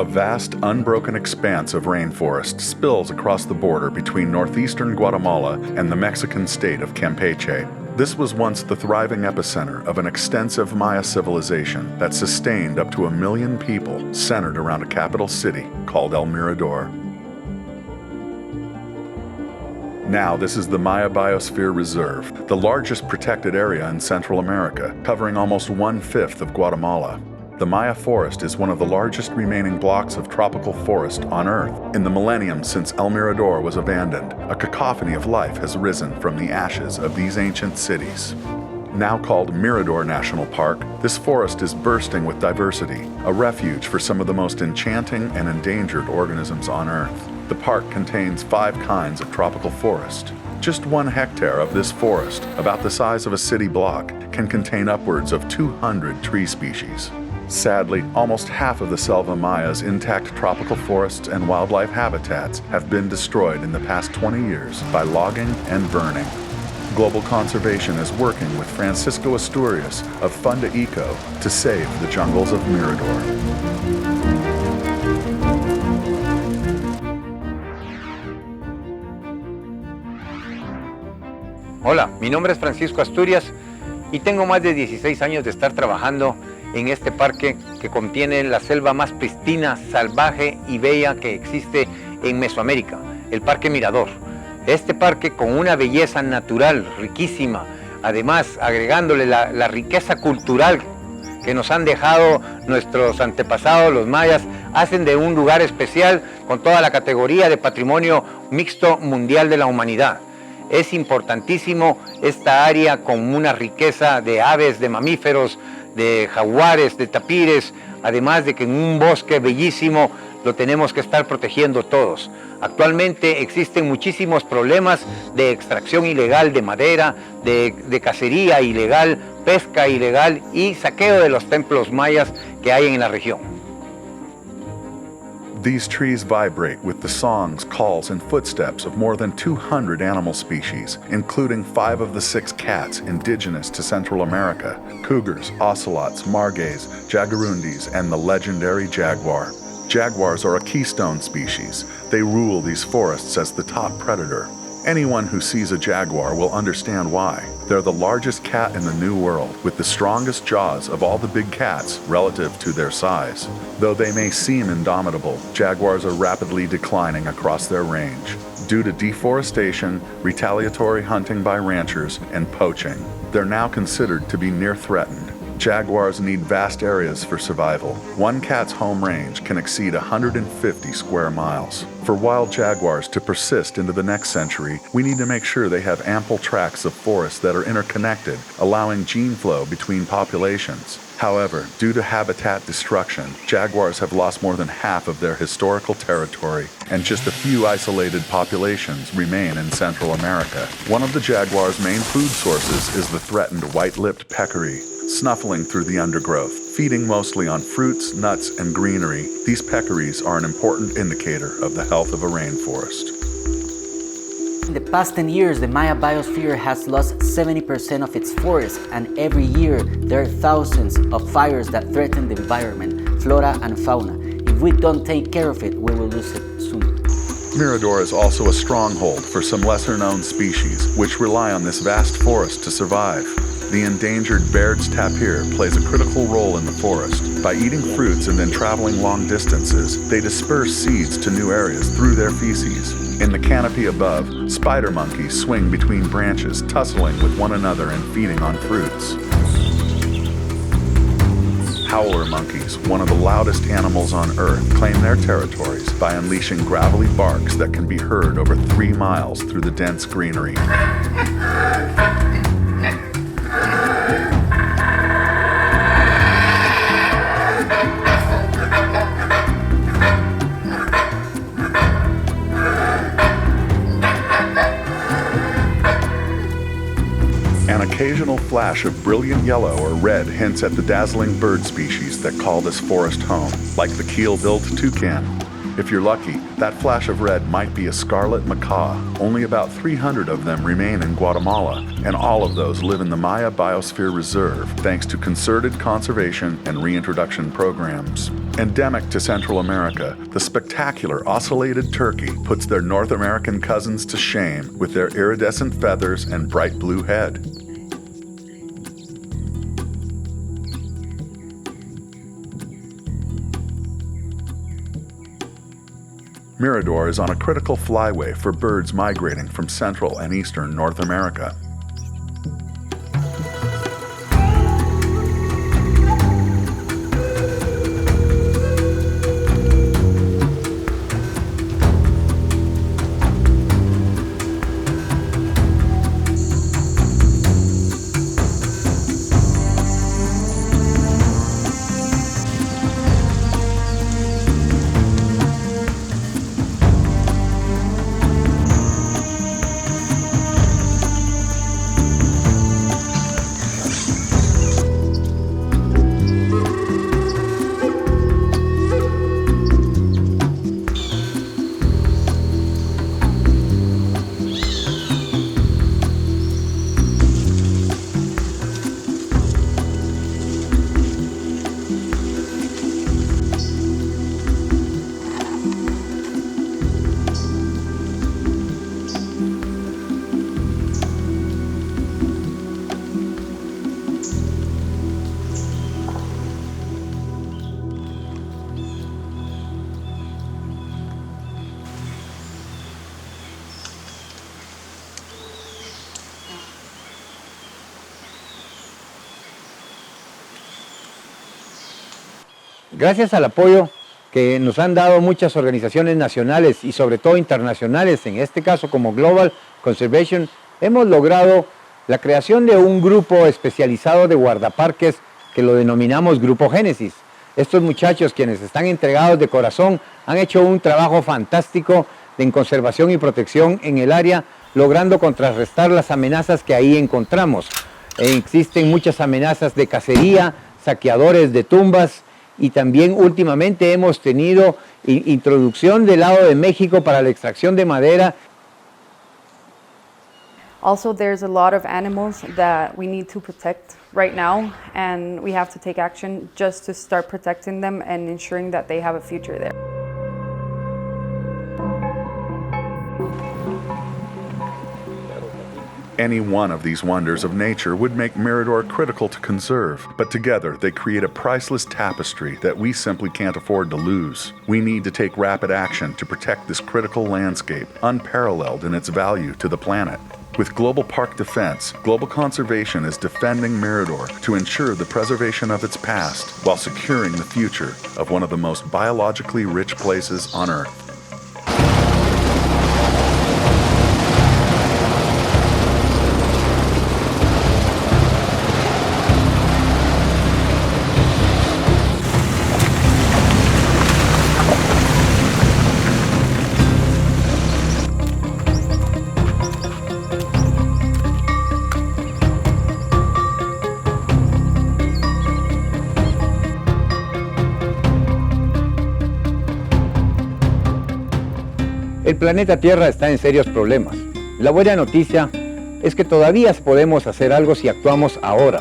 A vast, unbroken expanse of rainforest spills across the border between northeastern Guatemala and the Mexican state of Campeche. This was once the thriving epicenter of an extensive Maya civilization that sustained up to 1 million people, centered around a capital city called El Mirador. Now, this is the Maya Biosphere Reserve, the largest protected area in Central America, covering almost 1/5 of Guatemala. The Maya forest is one of the largest remaining blocks of tropical forest on Earth. In the millennium since El Mirador was abandoned, a cacophony of life has risen from the ashes of these ancient cities. Now called Mirador National Park, this forest is bursting with diversity, a refuge for some of the most enchanting and endangered organisms on Earth. The park contains 5 kinds of tropical forest. Just 1 hectare of this forest, about the size of a city block, can contain upwards of 200 tree species. Sadly, almost half of the Selva Maya's intact tropical forests and wildlife habitats have been destroyed in the past 20 years by logging and burning. Global Conservation is working with Francisco Asturias of Funda Eco to save the jungles of Mirador. Hola, mi nombre es Francisco Asturias y tengo más de 16 años de estar trabajando en este parque que contiene la selva más pristina, salvaje y bella que existe en Mesoamérica, el Parque Mirador. Este parque con una belleza natural riquísima, además agregándole la riqueza cultural que nos han dejado nuestros antepasados, los mayas, hacen de un lugar especial con toda la categoría de Patrimonio Mixto Mundial de la Humanidad. Es importantísimo esta área con una riqueza de aves, de mamíferos, de jaguares, de tapires, además de que en un bosque bellísimo lo tenemos que estar protegiendo todos. Actualmente existen muchísimos problemas de extracción ilegal de madera, de cacería ilegal, pesca ilegal y saqueo de los templos mayas que hay en la región. These trees vibrate with the songs, calls, and footsteps of more than 200 animal species, including 5 of the 6 cats indigenous to Central America: cougars, ocelots, margays, jaguarundis, and the legendary jaguar. Jaguars are a keystone species. They rule these forests as the top predator. Anyone who sees a jaguar will understand why. They're the largest cat in the New World, with the strongest jaws of all the big cats relative to their size. Though they may seem indomitable, jaguars are rapidly declining across their range due to deforestation, retaliatory hunting by ranchers, and poaching. They're now considered to be near threatened. Jaguars need vast areas for survival. One cat's home range can exceed 150 square miles. For wild jaguars to persist into the next century, we need to make sure they have ample tracts of forests that are interconnected, allowing gene flow between populations. However, due to habitat destruction, jaguars have lost more than half of their historical territory, and just a few isolated populations remain in Central America. One of the jaguar's main food sources is the threatened white-lipped peccary. Snuffling through the undergrowth, feeding mostly on fruits, nuts, and greenery, these peccaries are an important indicator of the health of a rainforest. In the past 10 years, the Maya biosphere has lost 70% of its forests, and every year there are thousands of fires that threaten the environment, flora and fauna. If we don't take care of it, we will lose it soon. Mirador is also a stronghold for some lesser-known species, which rely on this vast forest to survive. The endangered Baird's tapir plays a critical role in the forest. By eating fruits and then traveling long distances, they disperse seeds to new areas through their feces. In the canopy above, spider monkeys swing between branches, tussling with one another and feeding on fruits. Howler monkeys, one of the loudest animals on Earth, claim their territories by unleashing gravelly barks that can be heard over 3 miles through the dense greenery. An occasional flash of brilliant yellow or red hints at the dazzling bird species that call this forest home, like the keel-billed toucan. If you're lucky, that flash of red might be a scarlet macaw. Only about 300 of them remain in Guatemala, and all of those live in the Maya Biosphere Reserve thanks to concerted conservation and reintroduction programs. Endemic to Central America, the spectacular ocellated turkey puts their North American cousins to shame with their iridescent feathers and bright blue head. Mirador is on a critical flyway for birds migrating from Central and Eastern North America. Gracias al apoyo que nos han dado muchas organizaciones nacionales y sobre todo internacionales, en este caso como Global Conservation, hemos logrado la creación de un grupo especializado de guardaparques que lo denominamos Grupo Génesis. Estos muchachos, quienes están entregados de corazón, han hecho un trabajo fantástico en conservación y protección en el área, logrando contrarrestar las amenazas que ahí encontramos. Existen muchas amenazas de cacería, saqueadores de tumbas, y también últimamente hemos tenido introducción del lado de México para la extracción de madera. Also, there's a lot of animals that we need to protect right now, and we have to take action just to start protecting them and ensuring that they have a future there. Any one of these wonders of nature would make Mirador critical to conserve, but together they create a priceless tapestry that we simply can't afford to lose. We need to take rapid action to protect this critical landscape, unparalleled in its value to the planet. With global park defense, global conservation is defending Mirador to ensure the preservation of its past while securing the future of one of the most biologically rich places on Earth. El planeta Tierra está en serios problemas. La buena noticia es que todavía podemos hacer algo si actuamos ahora.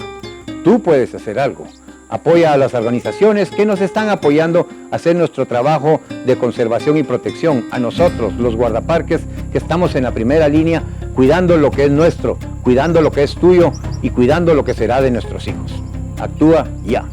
Tú puedes hacer algo. Apoya a las organizaciones que nos están apoyando a hacer nuestro trabajo de conservación y protección. A nosotros, los guardaparques, que estamos en la primera línea, cuidando lo que es nuestro, cuidando lo que es tuyo y cuidando lo que será de nuestros hijos. Actúa ya.